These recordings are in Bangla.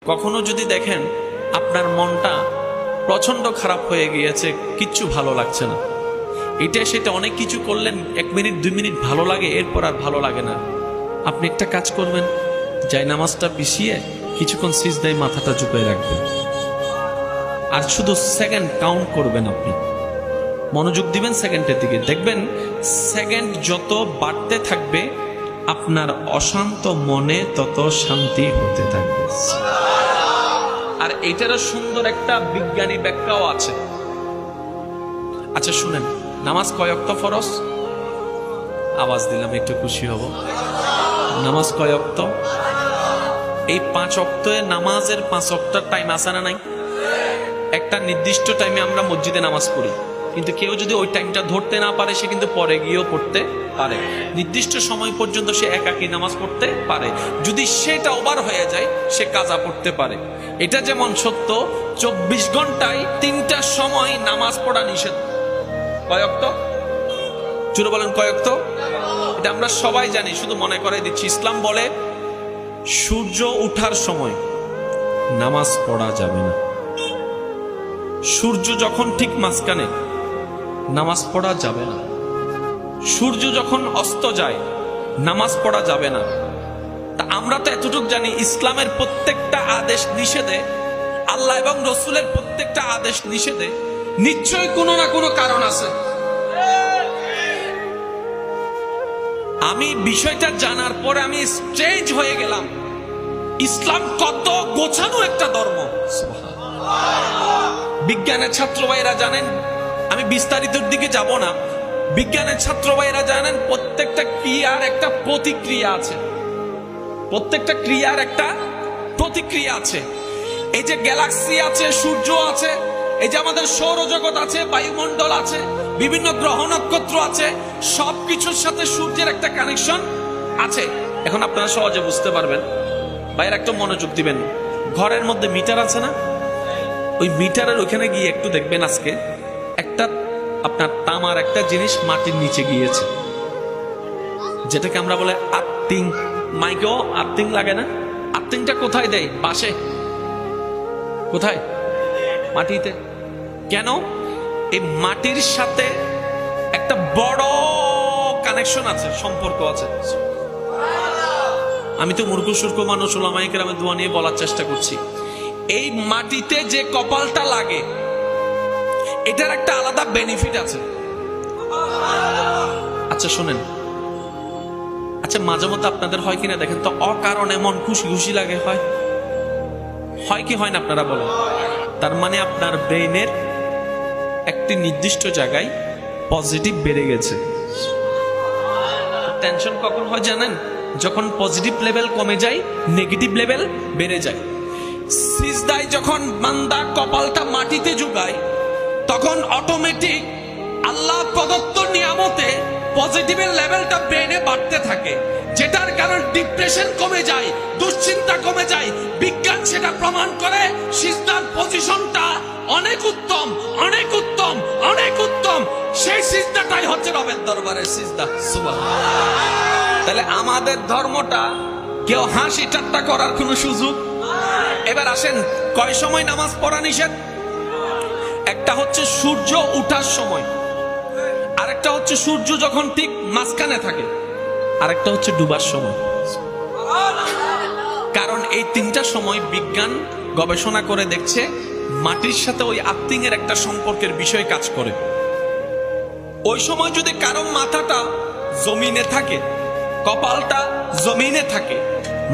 কখনো যদি দেখেন আপনার মনটা প্রচন্ড খারাপ হয়ে গিয়েছে, কিচ্ছু ভালো লাগছে না, এটা সেটা অনেক কিছু করলেন, 1 মিনিট 2 মিনিট ভালো লাগে, এরপর আর ভালো লাগে না, আপনি একটা কাজ করবেন, যাই নামাজটা পিছিয়ে কিছুক্ষণ সিজদায় মাথাটা ঝুঁকিয়ে রাখবেন আর শুধু সেকেন্ড কাউন্ট করবেন। আপনি মনোযোগ দিবেন সেকেন্ডের দিকে, দেখবেন সেকেন্ড যত বাড়তে থাকবে আপনার অশান্ত মনে তত শান্তি হতে থাকবে। আর এটারও সুন্দর একটা বিজ্ঞানী ব্যাখ্যাও আছে। আচ্ছা শুনেন, নামাজ কয় ওয়াক্ত ফরজ? আওয়াজ দিলাম একটু খুশি হব। নামাজ কয় ওয়াক্ত? এই 5 ওয়াক্ত নামাজের 5 ওয়াক্তের টাইম আছে না নাই? একটা নির্দিষ্ট টাইমে আমরা মসজিদে নামাজ পড়ি, কিন্তু কেউ যদি ওই টাইমটা ধরতে না পারে সে কিন্তু পরে গিয়েও পড়তে পারে। নির্দিষ্ট সময় পর্যন্ত সে একাকী নামাজ পড়তে পারে, যদি সেটা ওভার হয়ে যায় সে কাজা পড়তে পারে। এটা যেমন সত্য 24 ঘন্টায় 3টা সময় নামাজ পড়া নিষেধ। কয় ওয়াক্ত? জোরে বলেন কয় ওয়াক্ত? এটা আমরা সবাই জানি, শুধু মনে করে দিচ্ছি। ইসলাম বলে সূর্য ওঠার সময় নামাজ পড়া যাবে না, সূর্য যখন ঠিক মাঝখানে নামাজ পড়া যাবে না, সূর্য যখন অস্ত যায় নামাজ পড়া যাবে না। তা আমরা তো এতটুকু জানি, ইসলামের প্রত্যেকটা আদেশ নিষেধে, আল্লাহ এবং রসুলের প্রত্যেকটা আদেশ নিষেধে নিশ্চয়ই কোনো না কোনো কারণ আছে। আমি বিষয়টা জানার পরে আমি স্ট্রেঞ্জ হয়ে গেলাম, ইসলাম কত গোছানো একটা ধর্ম। বিজ্ঞানের ছাত্র ভাইরা জানেন, আমি বিস্তারিত দিকে যাব না, বিজ্ঞানের ছাত্র ভাইরা জানেন প্রত্যেকটা ক্রিয়ার একটা প্রতিক্রিয়া আছে, প্রত্যেকটা ক্রিয়ার একটা প্রতিক্রিয়া আছে। এই যে গ্যালাক্সি আছে, সূর্য আছে, এই যে আমাদের সৌরজগৎ আছে, বায়ুমণ্ডল আছে, বিভিন্ন গ্রহ নক্ষত্র আছে, সবকিছুর সাথে সূর্যের একটা কানেকশন আছে। এখন আপনারা সহজে বুঝতে পারবেন, ভাইয়ের একটা মনোযোগ দিবেন। ঘরের মধ্যে মিটার আছে না, ওই মিটারের ওখানে গিয়ে একটু দেখবেন, আজকে একটা আপনার তামার একটা জিনিস মাটির নিচে গিয়েছে, যেটাকে আমরা বলে আর্থিং। মাইকেও আর্থিং লাগে না? আর্থিংটা কোথায় দেয়? পাশে। কোথায়? মাটিতে। কেন? এই মাটির সাথে একটা বড় কানেকশন আছে, সম্পর্ক আছে। আমি তো মূর্খ সূর্খ মানুষ, ওলামায়ে কেরামের দোয়া নিয়ে বলার চেষ্টা করছি। এই মাটিতে যে কপালটা লাগে এটার একটা আলাদা বেনিফিট আছে। আচ্ছা শোনেন, আচ্ছা মাঝে মধ্যে আপনাদের হয় কিনা দেখেন তো, অকারণে মন খুশি খুশি লাগে, হয় কি হয় না আপনারা বলেন? তার মানে আপনার ব্রেইনের একটি নির্দিষ্ট জায়গায় পজিটিভ বেড়ে গেছে। টেনশন কখন হয় জানেন? যখন পজিটিভ লেভেল কমে যায়, নেগেটিভ লেভেল বেড়ে যায়। সিজদায় যখন বান্দা কপালটা মাটিতে ঝুঁকায়, তখন অটোমেটিক আল্লাহ প্রদত্ত নিয়ামতে পজিটিভের লেভেলটা ব্রেনে বাড়তে থাকে, যেটার কারণে ডিপ্রেশন কমে যায়, দুশ্চিন্তা কমে যায়। বিজ্ঞান সেটা প্রমাণ করে। সিজদার পজিশনটা অনেক উত্তম, অনেক উত্তম, অনেক উত্তম। সেই সিজদাটাই হচ্ছে রবের দরবারের সিজদা। সুবহানাল্লাহ। তাহলে আমাদের ধর্মটা কেউ হাসি ঠাট্টা করার কোনো সুযোগ। এবার আসেন, কয় সময় নামাজ পড়া নিষেধ? একটা হচ্ছে সূর্য উঠার সময়, আরেকটা হচ্ছে সূর্য যখন ঠিক মাঝখানে থাকে, আরেকটা হচ্ছে ডুবার সময়। কারণ এই 3টা সময় বিজ্ঞান গবেষণা করে দেখছে মাটির সাথে ওই আর্থিং এর একটা সম্পর্কের বিষয় কাজ করে। ওই সময় যদি কারো মাথাটা জমিনে থাকে, কপালটা জমিনে থাকে,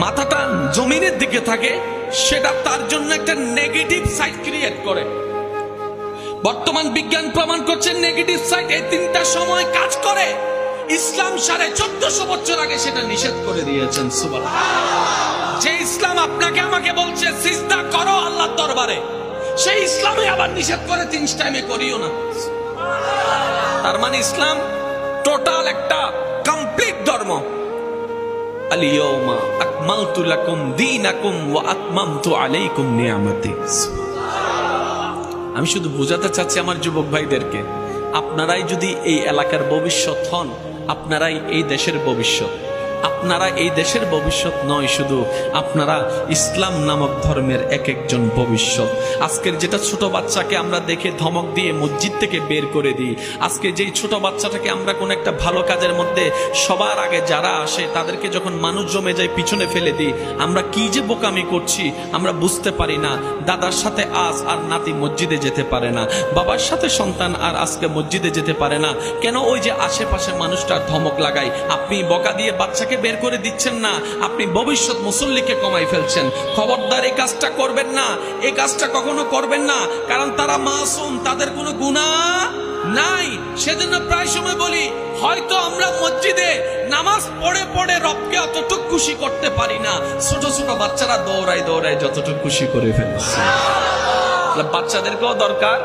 মাথাটা জমিনের দিকে থাকে, সেটা তার জন্য একটা নেগেটিভ সাইড ক্রিয়েট করে। বর্তমান বিজ্ঞান প্রমাণ করছে নেগেটিভ সাইড এই 3টা সময় কাজ করে। ইসলাম 1450 বছর আগে সেটা নিষেধ করে দিয়েছেন। সুবহানাল্লাহ। যে ইসলাম আপনাকে আমাকে বলছে সিজদা করো আল্লাহর দরবারে, সেই ইসলামে আবার নিষেধ করে 3 টাইমে করিও না। তার মানে ইসলাম টোটাল একটা কমপ্লিট ধর্ম। আল-ইয়াওমা আকমালতু লাকুম দীনাকুম ওয়া আতমামতু আলাইকুম নিয়ামতি। আমি শুধু বোঝাতে চাচ্ছি আমার যুবক ভাইদেরকে, আপনারাই যদি এই এলাকার ভবিষ্যৎ হন, আপনারাই এই দেশের ভবিষ্যৎ। আপনারা এই দেশের ভবিষ্যৎ নয়, শুধু আপনারা ইসলাম নামক ধর্মের এক একজন ভবিষ্যৎ। আজকের যেটা ছোট বাচ্চাকে আমরা দেখে ধমক দিয়ে মসজিদ থেকে বের করে দিই, আজকে যেই ছোট বাচ্চাটাকে আমরা কোন একটা ভালো কাজের মধ্যে সবার আগে যারা আসে তাদেরকে যখন মানুষ জমে যায় পিছনে ফেলে দিই, আমরা কি যে বোকামি করছি আমরা বুঝতে পারি না। দাদার সাথে আজ আর নাতি মসজিদে যেতে পারে না, বাবার সাথে সন্তান আর আজকে মসজিদে যেতে পারে না। কেন? ওই যে আশেপাশে মানুষটা ধমক লাগায়। আপনি বকা দিয়ে বাচ্চাকে বের করে দিচ্ছেন না, আপনি ভবিষ্যৎ মুসল্লিকে কমাই ফেলছেন। খবরদার এই কাজটা করবেন না, এই কাজটা কখনো করবেন না, কারণ তারা মাসুম, তাদের কোনো গুনাহ নাই। সেজন্য প্রায় সময় বলি, হয়তো আমরা মসজিদে নামাজ পড়ে পড়ে রবকে অতটুকু খুশি করতে পারি না, ছোট ছোট বাচ্চারা দৌড়ায় দৌড়ায় যতটুকু খুশি করে ফেলছে। বাচ্চাদেরকেও দরকার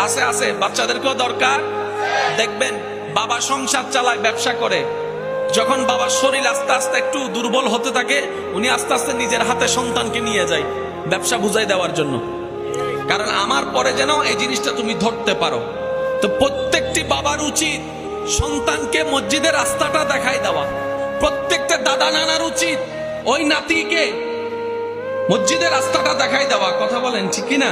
আছে, আছে বাচ্চাদেরকেও দরকার। দেখবেন বাবা সংসার চালায়, ব্যবসা করে, যখন বাবার শরীর আস্তে আস্তে একটু দুর্বল হতে থাকে, উনি আস্তে আস্তে নিজের হাতে সন্তানকে নিয়ে যায় ব্যবসা বুঝাই দেওয়ার জন্য, কারণ আমার পরে যেন এই জিনিসটা তুমি ধরতে পারো। তো প্রত্যেকটি বাবার উচিত সন্তানকে মসজিদের রাস্তাটা দেখাই দেওয়া। প্রত্যেকটা দাদা নানার উচিত ওই নাতিকে মসজিদের রাস্তাটা দেখাই দেওয়া। কথা বলেন ঠিক কিনা?